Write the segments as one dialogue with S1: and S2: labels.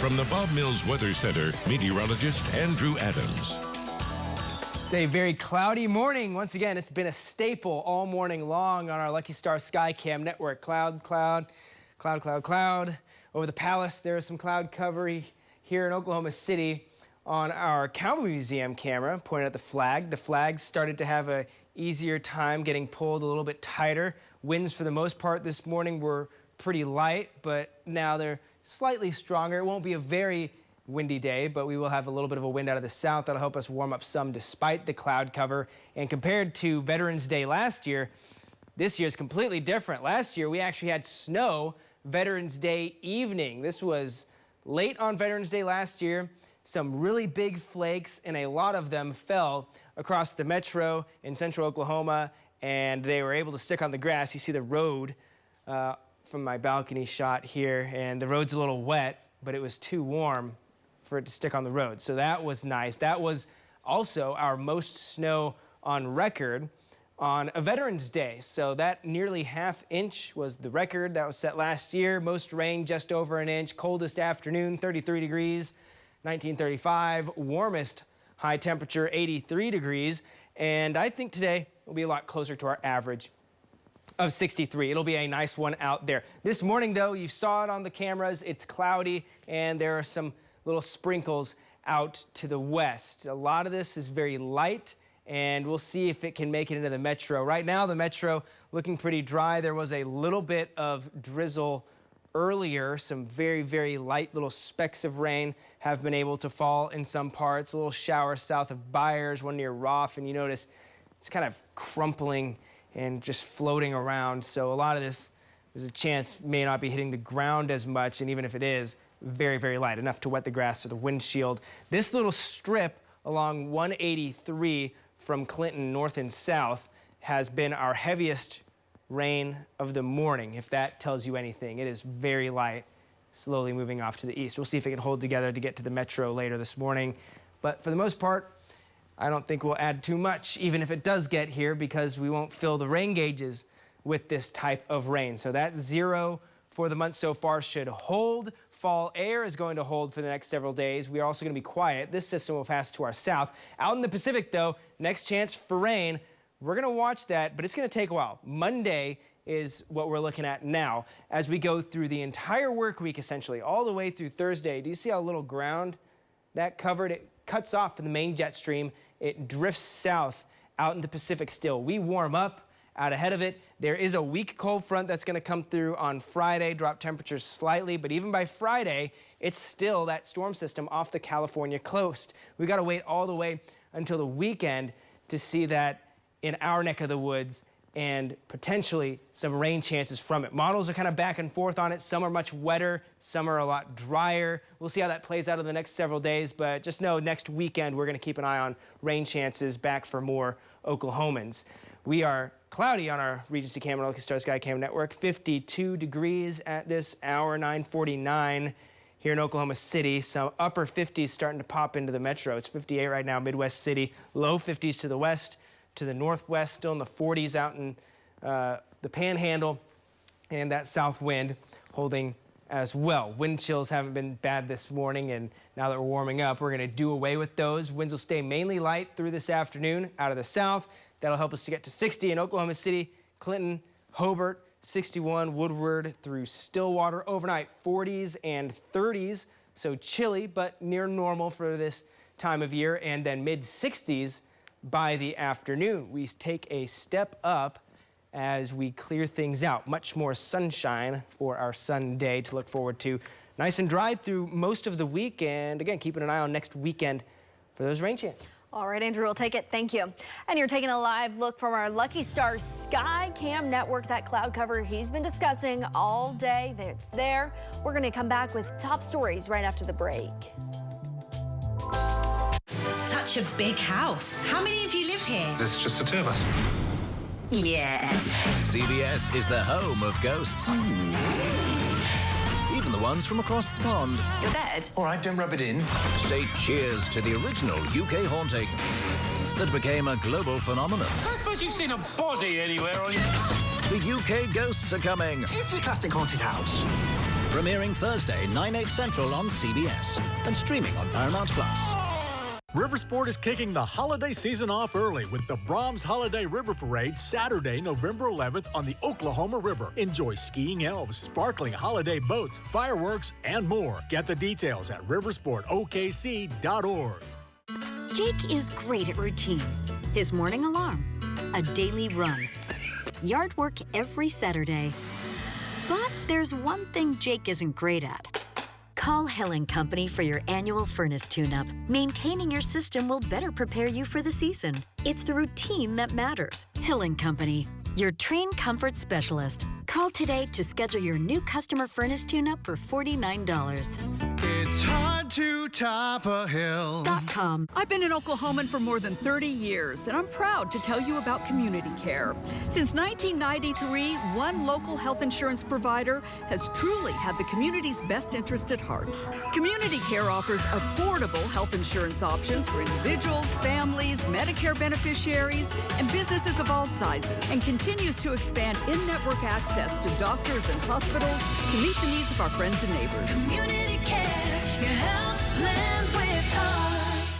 S1: From the Bob Mills Weather Center, meteorologist Andrew Adams.
S2: It's a very cloudy morning. Once again, it's been a staple all morning long on our Lucky Star Skycam network. Cloud, cloud, cloud, cloud, cloud. Over the palace, there is some cloud cover here in Oklahoma City. On our Cowboy Museum camera, pointed at the flag. The flag started to have a easier time getting pulled a little bit tighter. Winds for the most part this morning were pretty light, but now they're slightly stronger. It won't be a very windy day, but we will have a little bit of a wind out of the south that'll help us warm up some despite the cloud cover. And compared to Veterans Day last year, this year is completely different. Last year we actually had snow Veterans Day evening. This was late on Veterans Day last year. Some really big flakes, and a lot of them fell across the metro in central Oklahoma, and they were able to stick on the grass. You see the road from my balcony shot here, and the road's a little wet, but it was too warm for it to stick on the road. So that was nice. That was also our most snow on record on a Veterans Day. So that nearly ½ inch was the record that was set last year. Most rain, just over an inch. Coldest afternoon, 33 degrees. 1935, warmest high temperature, 83 degrees. And I think today will be a lot closer to our average of 63. It'll be a nice one out there. This morning, though, you saw it on the cameras. It's cloudy, and there are some little sprinkles out to the west. A lot of this is very light, and we'll see if it can make it into the metro. Right now, the metro looking pretty dry. There was a little bit of drizzle earlier. Some very, very light little specks of rain have been able to fall in some parts. A little shower south of Byers, one near Roff, and you notice it's kind of crumpling and just floating around. So a lot of this, there's a chance may not be hitting the ground as much, and even if it is, very, very light, enough to wet the grass or the windshield. This little strip along 183 from Clinton north and south has been our heaviest rain of the morning, if that tells you anything. It is very light, slowly moving off to the east. We'll see if it can hold together to get to the metro later this morning. But for the most part, I don't think we'll add too much, even if it does get here, because we won't fill the rain gauges with this type of rain. So that 0 for the month so far should hold. Fall air is going to hold for the next several days. We are also going to be quiet. This system will pass to our south. Out in the Pacific, though, next chance for rain. We're going to watch that, but it's going to take a while. Monday is what we're looking at now as we go through the entire work week, essentially, all the way through Thursday. Do you see how little ground that covered? It cuts off from the main jet stream. It drifts south out in the Pacific still. We warm up out ahead of it. There is a weak cold front that's going to come through on Friday, drop temperatures slightly, but even by Friday, it's still that storm system off the California coast. We got to wait all the way until the weekend to see that in our neck of the woods, and potentially some rain chances from it. Models are kind of back and forth on it. Some are much wetter, some are a lot drier. We'll see how that plays out in the next several days, but just know next weekend we're going to keep an eye on rain chances back for more Oklahomans. We are cloudy on our Regency Cam and Lucky Star Skycam network. 52 degrees at this hour, 9:49 here in Oklahoma City. Some upper 50s starting to pop into the metro. It's 58 right now, Midwest City. Low 50s to the west, to the northwest, still in the 40s out in the Panhandle, and that south wind holding as well. Wind chills haven't been bad this morning, and now that we're warming up, we're going to do away with those. Winds will stay mainly light through this afternoon out of the south. That'll help us to get to 60 in Oklahoma City, Clinton, Hobart, 61, Woodward through Stillwater. Overnight, 40s and 30s, so chilly, but near normal for this time of year, and then mid-60s by the afternoon. We take a step up as we clear things out. Much more sunshine for our Sunday to look forward to. Nice and dry through most of the week, and again, keeping an eye on next weekend for those rain chances.
S3: All right, Andrew, we'll take it. Thank you. And you're taking a live look from our Lucky Star Skycam network, that cloud cover he's been discussing all day. It's there. We're going to come back with top stories right after the break.
S4: Such a big house. How many of you live here?
S5: There's just the two of us.
S4: Yeah.
S6: CBS is the home of ghosts. Even the ones from across the pond.
S4: You're dead?
S5: All right, don't rub it in.
S6: Say cheers to the original UK haunting that became a global phenomenon.
S7: I suppose you've seen a body anywhere on your...
S6: The UK ghosts are coming.
S5: Is your classic haunted house?
S6: Premiering Thursday, 9/8 Central on CBS and streaming on Paramount+.
S7: Riversport is kicking the holiday season off early with the Brahms Holiday River Parade Saturday, November 11th on the Oklahoma River. Enjoy skiing elves, sparkling holiday boats, fireworks, and more. Get the details at riversportokc.org.
S8: Jake is great at routine. His morning alarm, a daily run, yard work every Saturday. But there's one thing Jake isn't great at. Call Hill & Company for your annual furnace tune-up. Maintaining your system will better prepare you for the season. It's the routine that matters. Hill & Company, your trained comfort specialist. Call today to schedule your new customer furnace tune-up for $49.
S5: It's hard to top a hill.
S8: .com.
S9: I've been an Oklahoman for more than 30 years, and I'm proud to tell you about Community Care. Since 1993, one local health insurance provider has truly had the community's best interest at heart. Community Care offers affordable health insurance options for individuals, families, Medicare beneficiaries, and businesses of all sizes, and continues to expand in-network access to doctors and hospitals to meet the needs of our friends and neighbors.
S10: Community Care, your health plan with heart.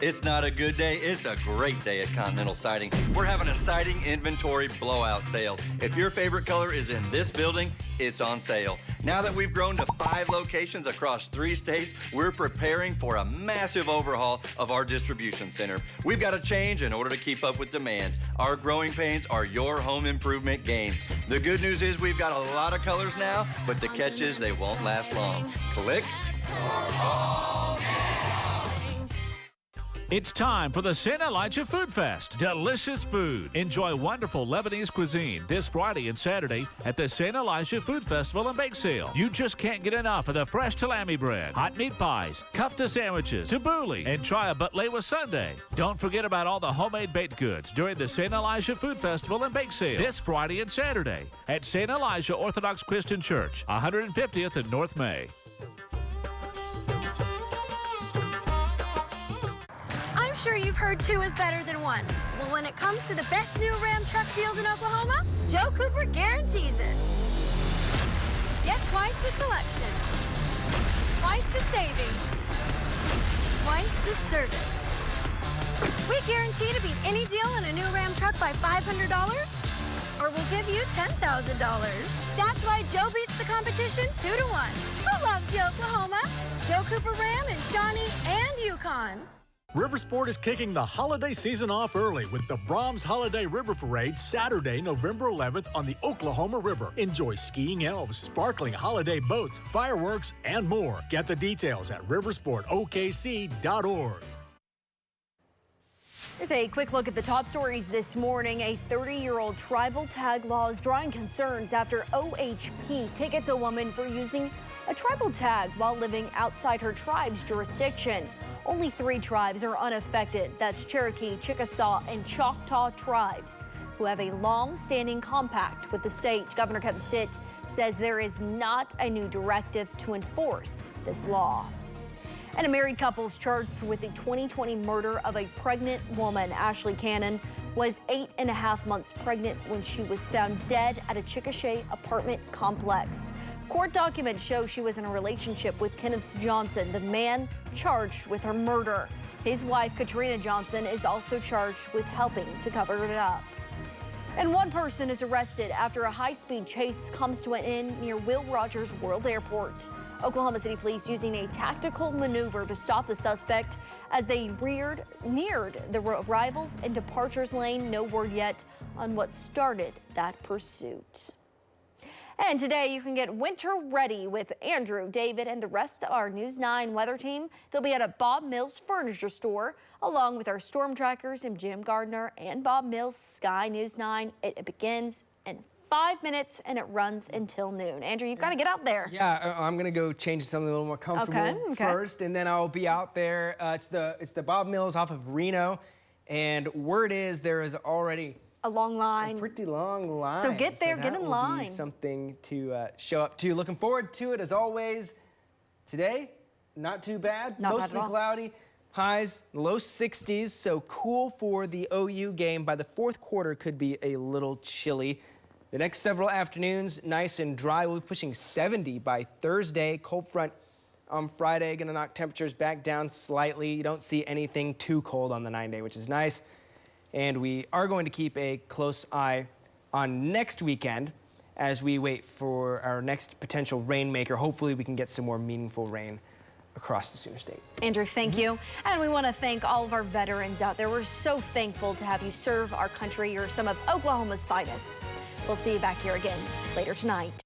S11: It's not a good day, it's a great day at Continental Siding. We're having a siding inventory blowout sale. If your favorite color is in this building, it's on sale. Now that we've grown to 5 locations across 3 states, we're preparing for a massive overhaul of our distribution center. We've got to change in order to keep up with demand. Our growing pains are your home improvement gains. The good news is we've got a lot of colors now, but the catch is they won't last long. Click.
S12: It's time for the St. Elijah Food Fest. Delicious food. Enjoy wonderful Lebanese cuisine this Friday and Saturday at the St. Elijah Food Festival and Bake Sale. You just can't get enough of the fresh salami bread, hot meat pies, kofta sandwiches, tabbouleh, and try a butlewa sundae. Don't forget about all the homemade baked goods during the St. Elijah Food Festival and Bake Sale this Friday and Saturday at St. Elijah Orthodox Christian Church, 150th and North May.
S13: I'm sure you've heard 2 is better than 1. Well, when it comes to the best new Ram truck deals in Oklahoma, Joe Cooper guarantees it. Get twice the selection, twice the savings, twice the service. We guarantee to beat any deal on a new Ram truck by $500, or we'll give you $10,000. That's why Joe beats the competition 2-1. Who loves you, Oklahoma? Joe Cooper Ram in Shawnee and Yukon.
S7: Riversport is kicking the holiday season off early with the Brahms Holiday River Parade Saturday, November 11th on the Oklahoma River. Enjoy skiing elves, sparkling holiday boats, fireworks, and more. Get the details at riversportokc.org.
S3: Here's a quick look at the top stories this morning. A 30-year-old tribal tag law is drawing concerns after OHP tickets a woman for using a tribal tag while living outside her tribe's jurisdiction. Only 3 tribes are unaffected. That's Cherokee, Chickasaw, and Choctaw tribes, who have a long-standing compact with the state. Governor Kevin Stitt says there is not a new directive to enforce this law. And a married couple's charged with the 2020 murder of a pregnant woman. Ashley Cannon was 8.5 months pregnant when she was found dead at a Chickasha apartment complex. Court documents show she was in a relationship with Kenneth Johnson, the man charged with her murder. His wife, Katrina Johnson, is also charged with helping to cover it up. And one person is arrested after a high-speed chase comes to an end near Will Rogers World Airport. Oklahoma City Police using a tactical maneuver to stop the suspect as they neared the arrivals and departures lane. No word yet on what started that pursuit. And today you can get winter ready with Andrew, David, and the rest of our News 9 weather team. They'll be at a Bob Mills furniture store, along with our storm trackers and Jim Gardner and Bob Mills Sky News 9. It begins in 5 minutes and it runs until noon. Andrew, you've got to get out there.
S2: Yeah, I'm gonna go change to something a little more comfortable first, and then I'll be out there. It's the Bob Mills off of Reno, and word is there is already
S3: a long line.
S2: A pretty long line.
S3: So get there,
S2: so
S3: get in line.
S2: Be something to show up to. Looking forward to it as always. Today, not too bad. Mostly cloudy. Highs low 60s, so cool for the OU game. By the 4th quarter, could be a little chilly. The next several afternoons, nice and dry. We'll be pushing 70 by Thursday. Cold front on Friday, going to knock temperatures back down slightly. You don't see anything too cold on the 9-day, which is nice. And we are going to keep a close eye on next weekend as we wait for our next potential rainmaker. Hopefully we can get some more meaningful rain across the Sooner State.
S3: Andrew, thank you. And we want to thank all of our veterans out there. We're so thankful to have you serve our country. You're some of Oklahoma's finest. We'll see you back here again later tonight.